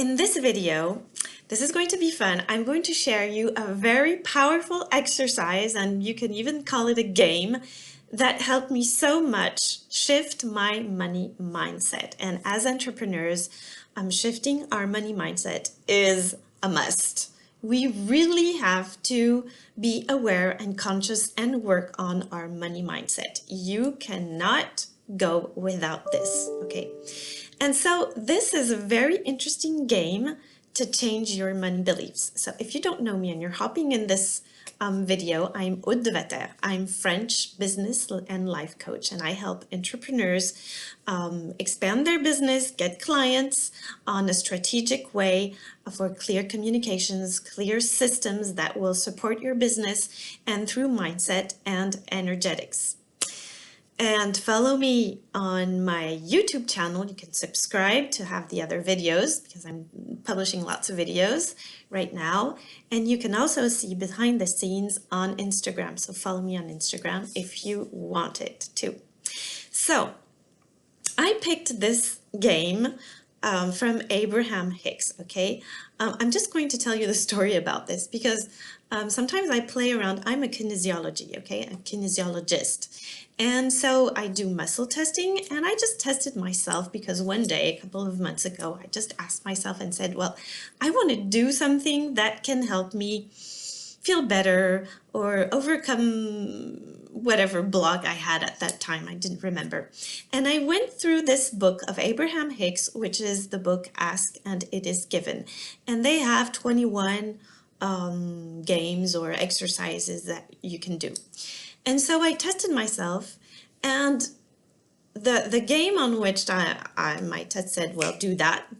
in this video, this is going to be fun. I'm going to share you a very powerful exercise, and you can even call it a game, that helped me so much shift my money mindset. And as entrepreneurs, shifting our money mindset is a must. We really have to be aware and conscious and work on our money mindset. You cannot go without this, okay? And so this is a very interesting game to change your money beliefs. So if you don't know me and you're hopping in this video, I'm Aude de Vater. I'm French business and life coach, and I help entrepreneurs expand their business, get clients on a strategic way for clear communications, clear systems that will support your business, and through mindset and energetics. And follow me on my YouTube channel. You can subscribe to have the other videos because I'm publishing lots of videos right now. And you can also see behind the scenes on Instagram. So follow me on Instagram if you want it to. So I picked this game from Abraham Hicks, okay? I'm just going to tell you the story about this because sometimes I play around. I'm a kinesiology, okay? A kinesiologist. And so I do muscle testing, and I just tested myself because one day, a couple of months ago, I just asked myself and said, well, I want to do something that can help me feel better or overcome whatever block I had at that time. I didn't remember. And I went through this book of Abraham Hicks, which is the book Ask and It Is Given. And they have 21 games or exercises that you can do. And so I tested myself, and the game on which my test said, well, do that,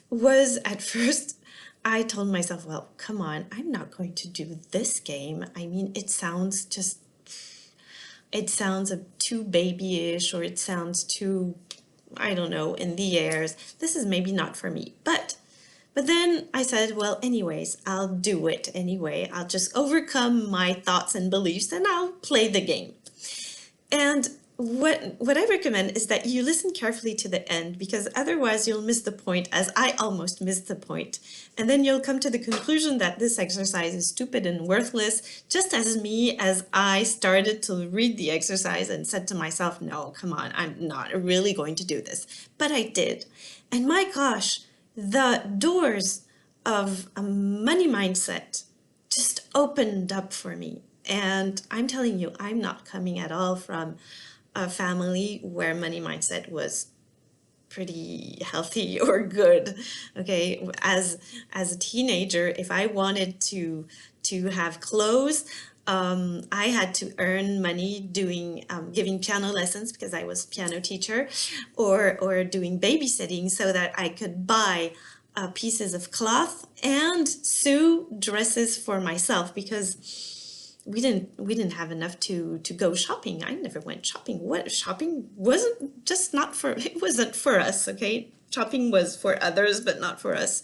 was at first, I told myself, well, come on, I'm not going to do this game. I mean, it sounds too babyish, or it sounds too, I don't know, in the airs. This is maybe not for me. But then I said, well, anyways, I'll do it anyway. I'll just overcome my thoughts and beliefs and I'll play the game. And what I recommend is that you listen carefully to the end, because otherwise you'll miss the point, as I almost missed the point. And then you'll come to the conclusion that this exercise is stupid and worthless, just as I started to read the exercise and said to myself, no, come on, I'm not really going to do this. But I did. And my gosh, the doors of a money mindset just opened up for me. And I'm telling you, I'm not coming at all from a family where money mindset was pretty healthy or good. Okay, as a teenager, if I wanted to have clothes, I had to earn money doing giving piano lessons because I was a piano teacher, or doing babysitting so that I could buy pieces of cloth and sew dresses for myself, because we didn't have enough to go shopping. I never went shopping. Shopping wasn't it wasn't for us, okay? Shopping was for others, but not for us.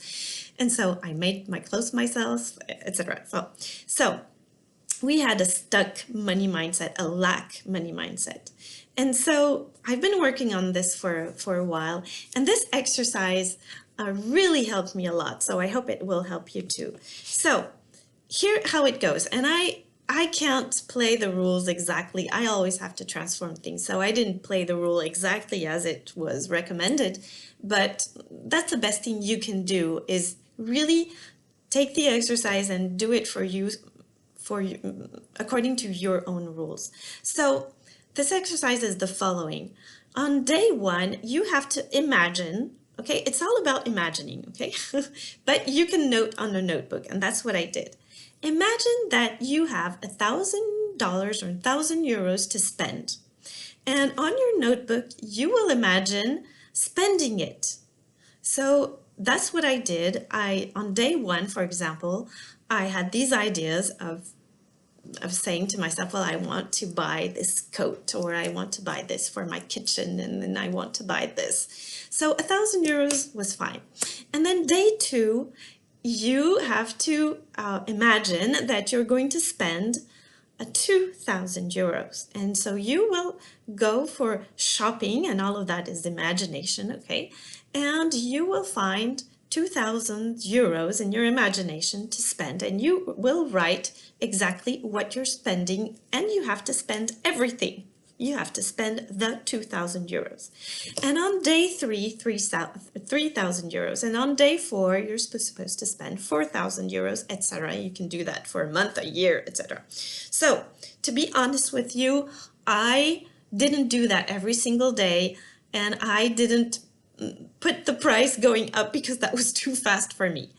And so I made my clothes myself, etc. So we had a stuck money mindset, a lack money mindset. And so I've been working on this for a while, and this exercise really helped me a lot. So I hope it will help you too. So here how it goes. And I can't play the rules exactly. I always have to transform things. So I didn't play the rule exactly as it was recommended, but that's the best thing you can do, is really take the exercise and do it for you, according to your own rules. So this exercise is the following. On day one, you have to imagine, okay? It's all about imagining, okay? But you can note on a notebook, and that's what I did. Imagine that you have $1,000 or 1,000 euros to spend. And on your notebook, you will imagine spending it. So that's what I did. On day one, for example, I had these ideas of saying to myself, well, I want to buy this coat, or I want to buy this for my kitchen, and then I want to buy this. So 1,000 euros was fine. And then day two, you have to imagine that you're going to spend 2,000 euros. And so you will go for shopping, and all of that is imagination, okay? And you will find 2,000 euros in your imagination to spend, and you will write exactly what you're spending, and you have to spend everything. You have to spend the 2,000 euros. And on day 3, 3,000 euros. And on day 4, you're supposed to spend 4,000 euros, etc. You can do that for a month, a year, etc. So, to be honest with you, I didn't do that every single day, and I didn't put the price going up because that was too fast for me.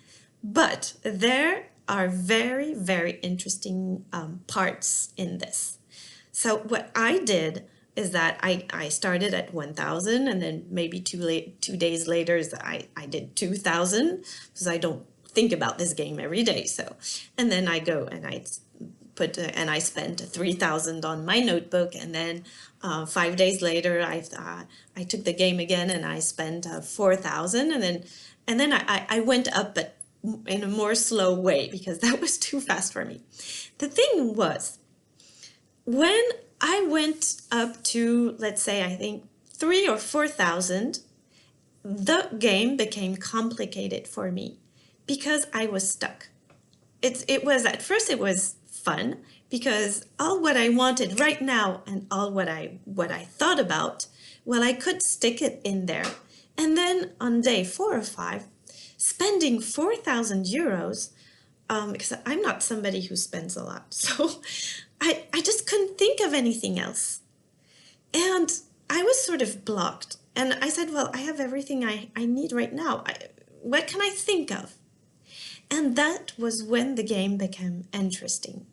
But there are very, very interesting parts in this. So what I did is that I started at 1,000, and then maybe 2 days later I did 2,000, because I don't think about this game every day. So, and then I go and I spent 3,000 on my notebook, and then 5 days later I took the game again and I spent 4,000, and then I went up, but in a more slow way, because that was too fast for me. The thing was, when I went up to, let's say, I think 3,000 or 4,000, the game became complicated for me because I was stuck. It was, at first it was fun, because all what I wanted right now and all what I thought about, well, I could stick it in there. And then on day 4 or 5, spending 4,000 euros, because I'm not somebody who spends a lot, so I just couldn't think of anything else. And I was sort of blocked. And I said, well, I have everything I need right now. What can I think of? And that was when the game became interesting.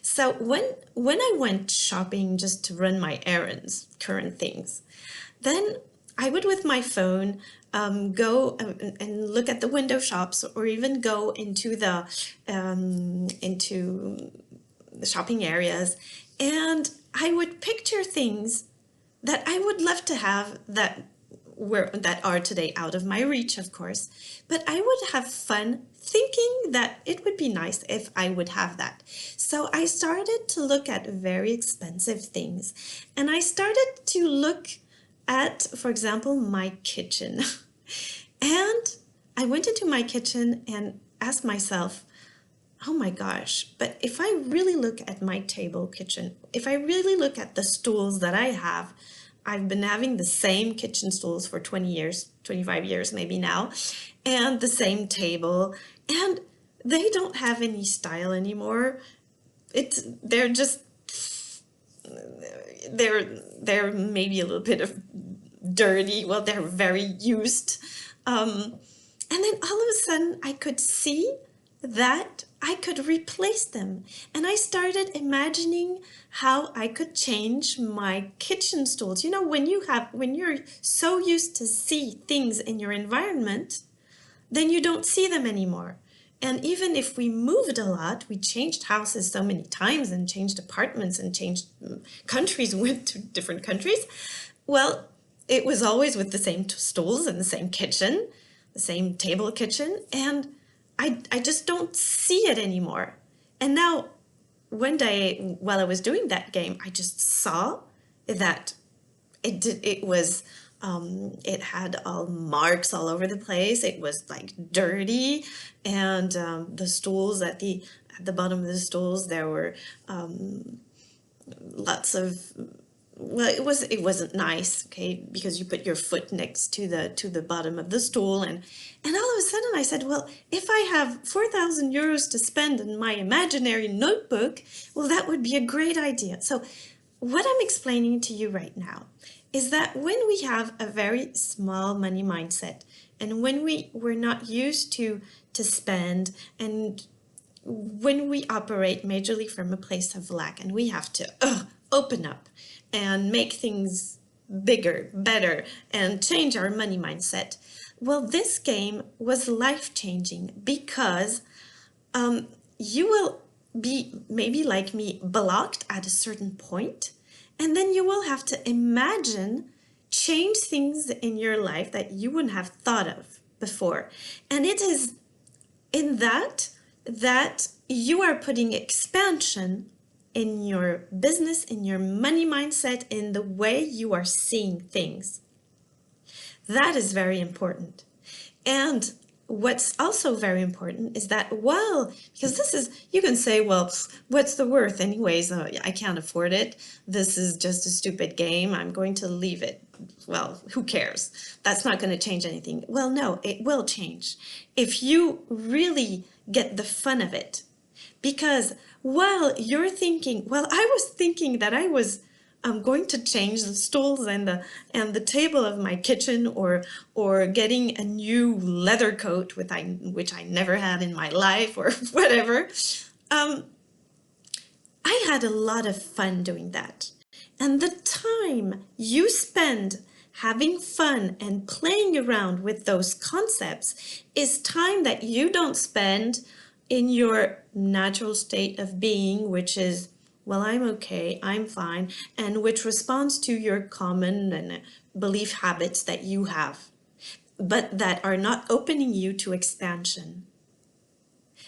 So when I went shopping just to run my errands, current things, then I would, with my phone, go and look at the window shops, or even go into the shopping areas, and I would picture things that I would love to have that are today out of my reach, of course, but I would have fun thinking that it would be nice if I would have that. So I started to look at very expensive things, and I started to look at, for example, my kitchen. And I went into my kitchen and asked myself, oh my gosh, but if I really look at my table kitchen, if I really look at the stools that I have, I've been having the same kitchen stools for 20 years, 25 years maybe now, and the same table, and they don't have any style anymore. They're just, they're maybe a little bit of dirty. Well, they're very used. And then all of a sudden I could see that I could replace them. And I started imagining how I could change my kitchen stools. You know, when you're so used to see things in your environment, then you don't see them anymore. And even if we moved a lot, we changed houses so many times and changed apartments and changed countries, went to different countries. Well, it was always with the same stools and the same kitchen, the same table kitchen, and I just don't see it anymore. And now, one day while I was doing that game, I just saw that it had all marks all over the place. It was like dirty, and the stools at the bottom of the stools, there were lots of, well, it wasn't nice, okay, because you put your foot next to the bottom of the stool, and all of a sudden I said, well, if I have 4,000 euros to spend in my imaginary notebook, well, that would be a great idea. So what I'm explaining to you right now is that when we have a very small money mindset, and when we're not used to spend, and when we operate majorly from a place of lack, and we have to open up and make things bigger, better, and change our money mindset. Well, this game was life-changing, because you will be, maybe like me, blocked at a certain point, and then you will have to imagine change things in your life that you wouldn't have thought of before. And it is in that you are putting expansion in your business, in your money mindset, in the way you are seeing things. That is very important. And what's also very important is that, well, because this is, you can say, well, what's the worth anyways? I can't afford it. This is just a stupid game. I'm going to leave it. Well, who cares? That's not going to change anything. Well, no, it will change if you really get the fun of it. Because while you're thinking, well, I was thinking that I'm going to change the stools and the table of my kitchen, or getting a new leather coat which I never had in my life, or whatever. I had a lot of fun doing that. And the time you spend having fun and playing around with those concepts is time that you don't spend in your natural state of being, which is, well, I'm okay, I'm fine, and which responds to your common and belief habits that you have, but that are not opening you to expansion.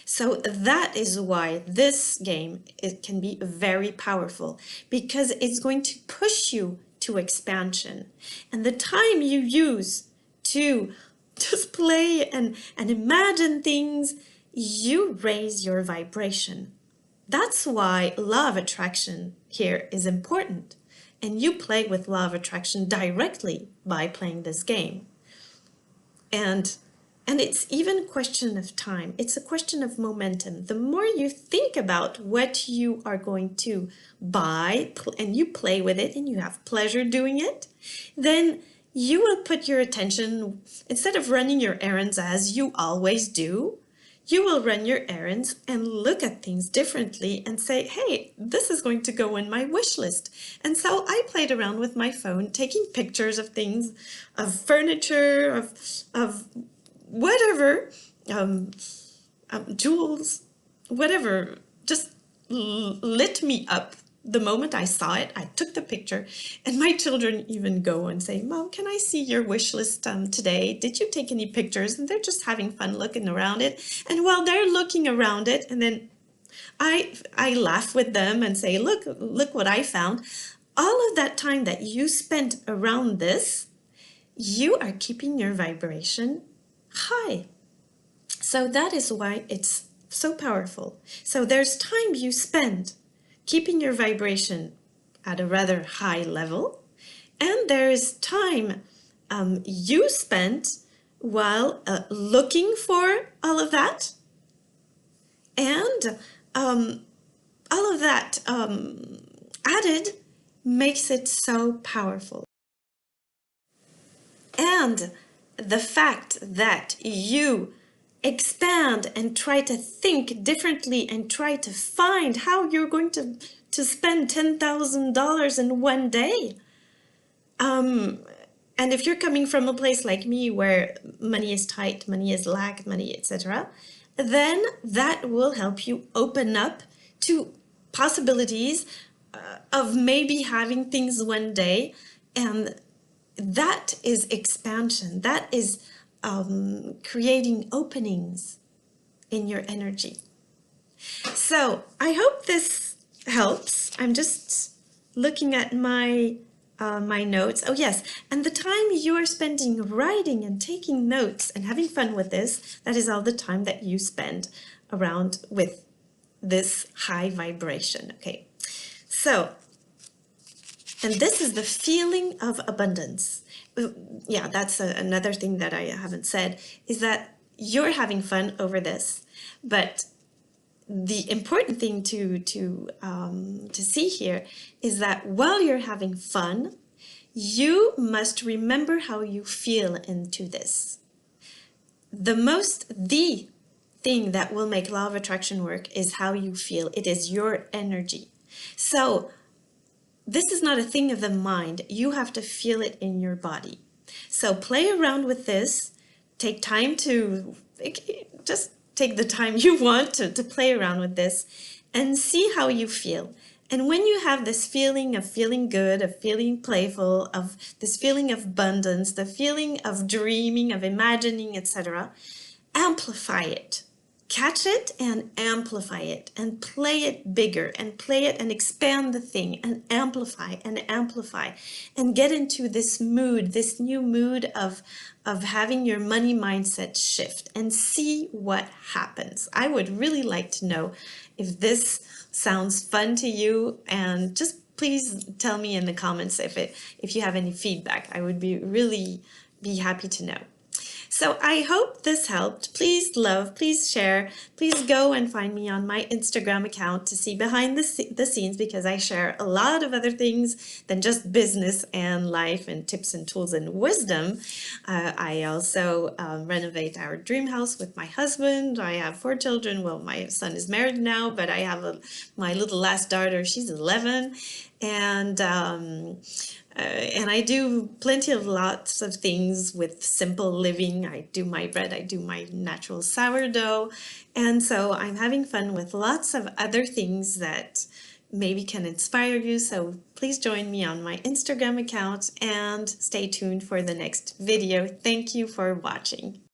So that is why this game, it can be very powerful, because it's going to push you to expansion. And the time you use to just play and imagine things, you raise your vibration. That's why law of attraction here is important. And you play with law of attraction directly by playing this game. And it's even a question of time. It's a question of momentum. The more you think about what you are going to buy and you play with it and you have pleasure doing it, then you will put your attention, instead of running your errands as you always do, you will run your errands and look at things differently and say, hey, this is going to go in my wish list. And so I played around with my phone, taking pictures of things, of furniture, of whatever, jewels, whatever, just lit me up. The moment I saw it, I took the picture, and my children even go and say, Mom, can I see your wish list today? Did you take any pictures? And they're just having fun looking around it. And while they're looking around it, and then I laugh with them and say, look what I found. All of that time that you spent around this, you are keeping your vibration high. So that is why it's so powerful. So there's time you spend keeping your vibration at a rather high level, and there is time you spent while looking for all of that, and all of that added makes it so powerful. And the fact that you expand and try to think differently and try to find how you're going to spend $10,000 in one day. And if you're coming from a place like me where money is tight, money is lack, money, etc., then that will help you open up to possibilities of maybe having things one day. And that is expansion. That is creating openings in your energy. So I hope this helps. I'm just looking at my my notes. Oh yes, and the time you are spending writing and taking notes and having fun with this, that is all the time that you spend around with this high vibration. Okay, so, and this is the feeling of abundance. Yeah, that's another thing that I haven't said, is that you're having fun over this, but the important thing to see here is that while you're having fun, you must remember how you feel into this. The thing that will make law of attraction work is how you feel. It is your energy. So this is not a thing of the mind. You have to feel it in your body. So play around with this. Take time to, just take the time you want to play around with this and see how you feel. And when you have this feeling of feeling good, of feeling playful, of this feeling of abundance, the feeling of dreaming, of imagining, etc., amplify it. catch it and amplify it and play it bigger and play it and expand the thing and amplify and get into this mood, this new mood of having your money mindset shift and see what happens. I would really like to know if this sounds fun to you, and just please tell me in the comments if you have any feedback. I would really be happy to know. So I hope this helped. Please love, please share, please go and find me on my Instagram account to see behind the scenes, because I share a lot of other things than just business and life and tips and tools and wisdom. I also renovate our dream house with my husband. I have 4 children. Well, my son is married now, but I have my little last daughter. She's 11. And I do lots of things with simple living. I do my bread, I do my natural sourdough. And so I'm having fun with lots of other things that maybe can inspire you. So please join me on my Instagram account and stay tuned for the next video. Thank you for watching.